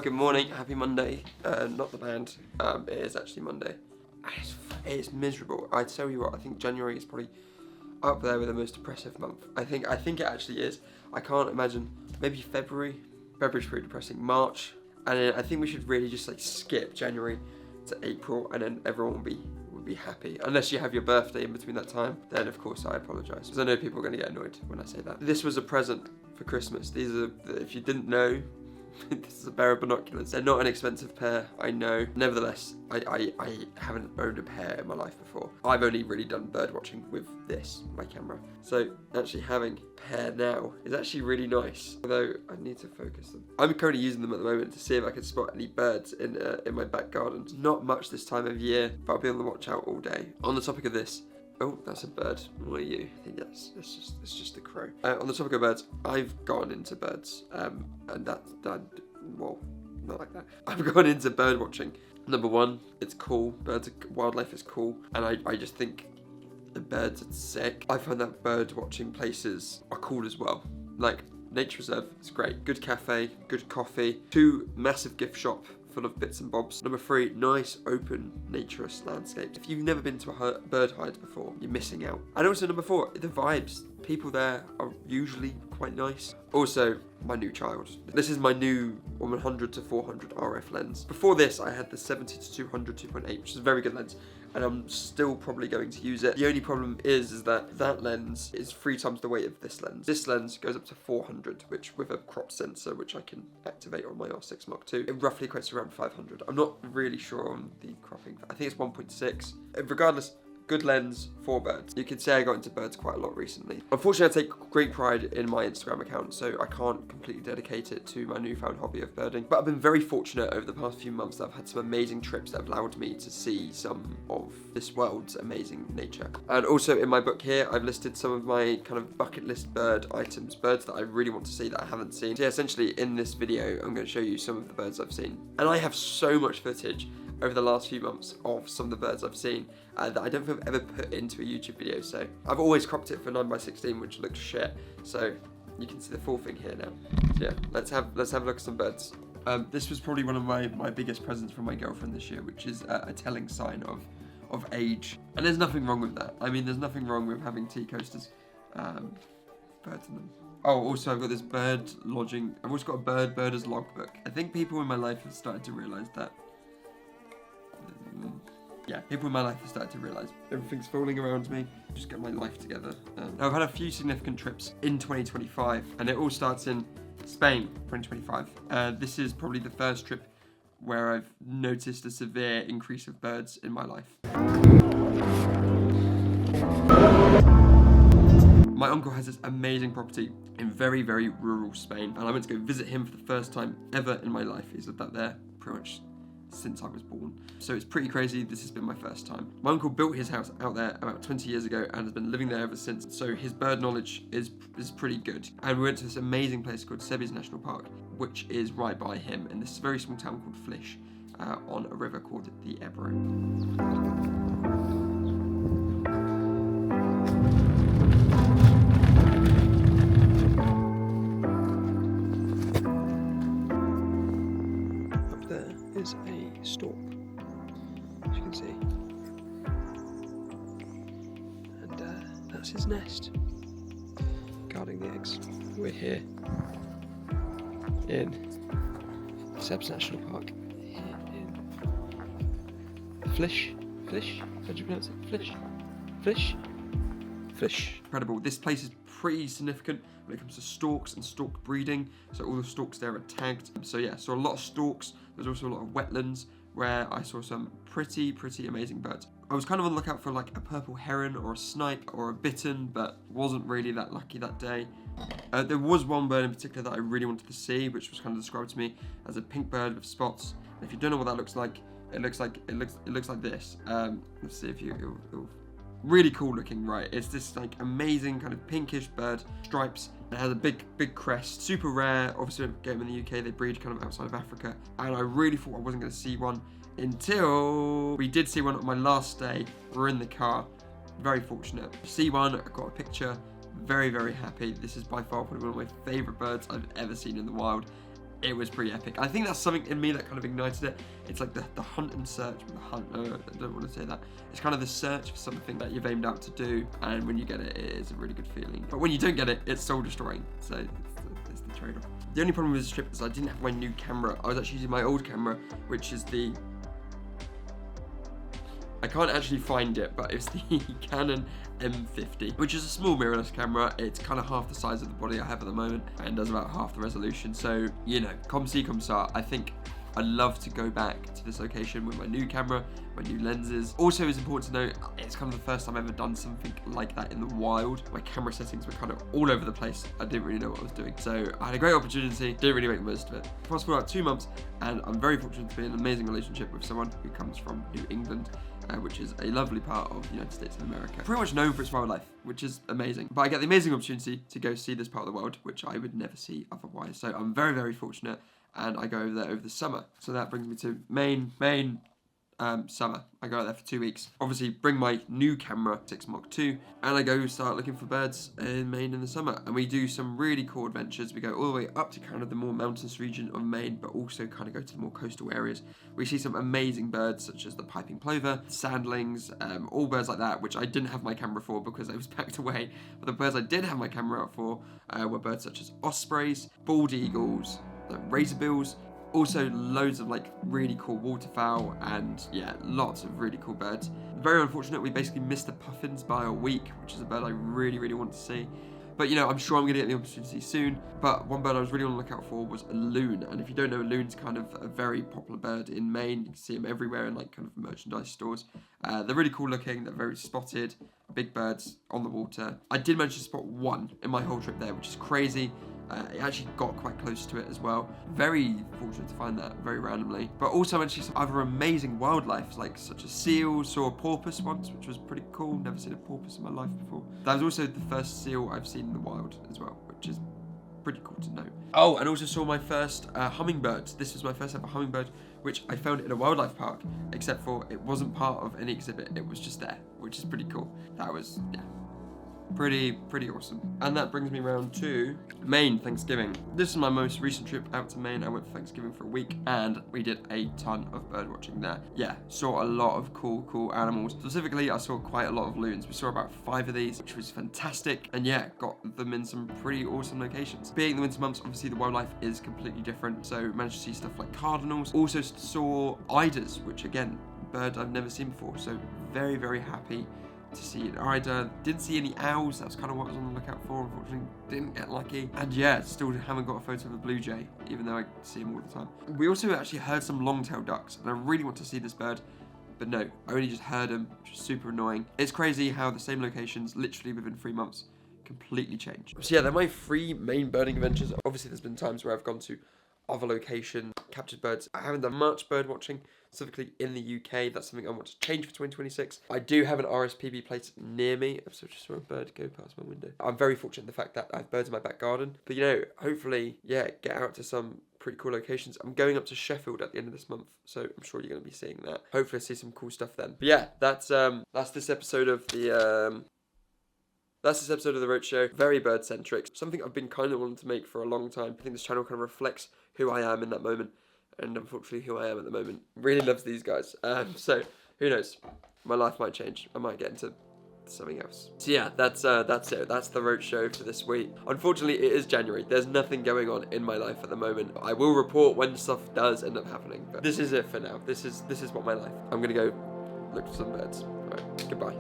good morning, happy Monday. Not the band, it is actually Monday. It's miserable. I tell you what, I think January is probably up there with the most depressive month. I think it actually is. I can't imagine, maybe February. February's pretty depressing. March, and then I think we should really just like skip January to April, and then everyone will be happy. Unless you have your birthday in between that time, then of course I apologise, because I know people are going to get annoyed when I say that. This was a present for Christmas. These are, if you didn't know, this is a pair of binoculars. They're not an expensive pair, I know. Nevertheless, I haven't owned a pair in my life before. I've only really done bird watching with this, my camera. So actually having a pair now is actually really nice. Although I need to focus them. I'm currently using them at the moment to see if I can spot any birds in my back garden. Not much this time of year, but I'll be on the watch out all day. On the topic of this, oh, that's a bird. What are you? I think it's just a crow. On the topic of birds, I've gone into birds, and well, not like that. I've gone into bird watching. Number one, it's cool. Wildlife is cool, and I just think the birds are sick. I find that bird watching places are cool as well. Like nature reserve, it's great. Good cafe, good coffee. 2 massive gift shop full of bits and bobs. Number 3, nice open naturist landscapes. If you've never been to a bird hide before, you're missing out. And also number 4, the vibes. People there are usually quite nice. Also, my new child. This is my new 100 to 400 RF lens. Before this, I had the 70 to 200 2.8, which is a very good lens, and I'm still probably going to use it. The only problem is that lens is 3 times the weight of this lens. This lens goes up to 400, which with a crop sensor, which I can activate on my R6 Mark II, it roughly equates to around 500. I'm not really sure on the cropping. I think it's 1.6. Regardless, good lens for birds. You could say I got into birds quite a lot recently. Unfortunately, I take great pride in my Instagram account, so I can't completely dedicate it to my newfound hobby of birding. But I've been very fortunate over the past few months that I've had some amazing trips that have allowed me to see some of this world's amazing nature. And also in my book here, I've listed some of my kind of bucket list bird items, birds that I really want to see that I haven't seen. So yeah, essentially in this video, I'm going to show you some of the birds I've seen. And I have so much footage over the last few months of some of the birds I've seen that I don't think I've ever put into a YouTube video. So I've always cropped it for 9x16, which looks shit. So you can see the full thing here now. So yeah, let's have a look at some birds. This was probably one of my biggest presents from my girlfriend this year, which is a telling sign of age. And there's nothing wrong with that. I mean, there's nothing wrong with having tea coasters, birds in them. Oh, also I've got this bird lodging. I've also got a birder's logbook. I think people in my life have started to realise that. Yeah, people in my life have started to realise everything's falling around me. Just get my life together. Now I've had a few significant trips in 2025, and it all starts in Spain, 2025. This is probably the first trip where I've noticed a severe increase of birds in my life. My uncle has this amazing property in very, very rural Spain, and I went to go visit him for the first time ever in my life. He's lived out there pretty much since I was born. So it's pretty crazy. This has been my first time. My uncle built his house out there about 20 years ago and has been living there ever since. So his bird knowledge is pretty good. And we went to this amazing place called Sebes National Park, which is right by him in this very small town called Flish, on a river called the Ebro. Is a stork, as you can see, and that's his nest, guarding the eggs. We're here in Sebes National Park, here in Flish, how do you pronounce it? Flish. Incredible. This place is pretty significant when it comes to storks and stork breeding. So all the storks there are tagged. So yeah, so a lot of storks. There's also a lot of wetlands where I saw some pretty amazing birds. I was kind of on the lookout for like a purple heron or a snipe or a bittern, but wasn't really that lucky that day. There was one bird in particular that I really wanted to see, which was kind of described to me as a pink bird with spots. And if you don't know what that looks like, it looks like this. Let's see if it'll really cool looking, right? It's this like amazing kind of pinkish bird, stripes. It has a big crest, super rare. Obviously, don't get them in the UK. They breed kind of outside of Africa, and I really thought I wasn't going to see one until we did see one on my last day. We're in the car, very fortunate. See one, I got a picture. Very happy. This is by far probably one of my favourite birds I've ever seen in the wild. it was pretty epic. I think that's something in me that kind of ignited it. It's like the hunt and search, I don't want to say that. It's kind of the search for something that you've aimed out to do, and when you get it, it is a really good feeling. But when you don't get it, it's soul destroying. So it's the trade-off. The only problem with this trip is I didn't have my new camera. I was actually using my old camera, which is the... I can't actually find it, but it's the Canon M50, which is a small mirrorless camera. It's kind of half the size of the body I have at the moment and does about half the resolution. So, you know, comme ci, comme ça. I think I'd love to go back to this location with my new camera, my new lenses. Also, it's important to note, it's kind of the first time I've ever done something like that in the wild. My camera settings were kind of all over the place. I didn't really know what I was doing. So I had a great opportunity, didn't really make the most of it. Fast forward about 2 months, and I'm very fortunate to be in an amazing relationship with someone who comes from New England, which is a lovely part of the United States of America. Pretty much known for its wildlife, which is amazing. But I get the amazing opportunity to go see this part of the world, which I would never see otherwise. So I'm very, very fortunate, and I go over there over the summer. So that brings me to Maine, summer. I go out there for 2 weeks. Obviously, bring my new camera, 6 Mark II, and I go start looking for birds in Maine in the summer. And we do some really cool adventures. We go all the way up to kind of the more mountainous region of Maine, but also kind of go to the more coastal areas. We see some amazing birds, such as the piping plover, sandlings, all birds like that, which I didn't have my camera for because I was packed away. But the birds I did have my camera out for were birds such as ospreys, bald eagles, razorbills, also loads of like really cool waterfowl, and yeah, lots of really cool birds. Very unfortunate, we basically missed the puffins by a week, which is a bird I really, really want to see. But you know, I'm sure I'm going to get the opportunity soon. But one bird I was really on the lookout for was a loon. And if you don't know, a loon's kind of a very popular bird in Maine. You can see them everywhere in like kind of merchandise stores. They're really cool looking. They're very spotted. Big birds on the water. I did manage to spot one in my whole trip there, which is crazy. It actually got quite close to it as well. Very fortunate to find that very randomly. But also actually some other amazing wildlife, like such as seals. Saw a porpoise once, which was pretty cool. Never seen a porpoise in my life before. That was also the first seal I've seen in the wild as well, which is pretty cool to know. Oh, and also saw my first hummingbird. This was my first ever hummingbird, which I found in a wildlife park, except for it wasn't part of any exhibit. It was just there, which is pretty cool. That was, yeah, pretty awesome. And that brings me around to Maine Thanksgiving. This is my most recent trip out to Maine. I went for Thanksgiving for a week, and we did a ton of bird watching there. Yeah, saw a lot of cool animals. Specifically, I saw quite a lot of loons. We saw about 5 of these, which was fantastic. And yeah, got them in some pretty awesome locations. Being the winter months, obviously the wildlife is completely different. So managed to see stuff like cardinals. Also saw eiders, which again, bird I've never seen before. So very happy to see an eider. Didn't see any owls. That's kind of what I was on the lookout for. Unfortunately, didn't get lucky. And yeah, still haven't got a photo of a blue jay, even though I see them all the time. We also actually heard some long-tailed ducks, and I really want to see this bird, but no, I only just heard them, which is super annoying. It's crazy how the same locations, literally within 3 months, completely change. So yeah, they're my 3 main birding adventures. Obviously, there's been times where I've gone to other locations, captured birds. I haven't done much bird watching, specifically in the UK. That's something I want to change for 2026. I do have an RSPB place near me. I just saw a bird go past my window. I'm very fortunate in the fact that I have birds in my back garden. But you know, hopefully, yeah, get out to some pretty cool locations. I'm going up to Sheffield at the end of this month, so I'm sure you're going to be seeing that. Hopefully I see some cool stuff then. But yeah, that's this episode of the Roadshow. Very bird-centric. Something I've been kind of wanting to make for a long time. I think this channel kind of reflects who I am in that moment, and unfortunately who I am at the moment. Really loves these guys. So who knows? My life might change. I might get into something else. So yeah, that's it. That's the Roadshow for this week. Unfortunately, it is January. There's nothing going on in my life at the moment. I will report when stuff does end up happening, but this is it for now. This is what my life. I'm gonna go look for some birds. All right, goodbye.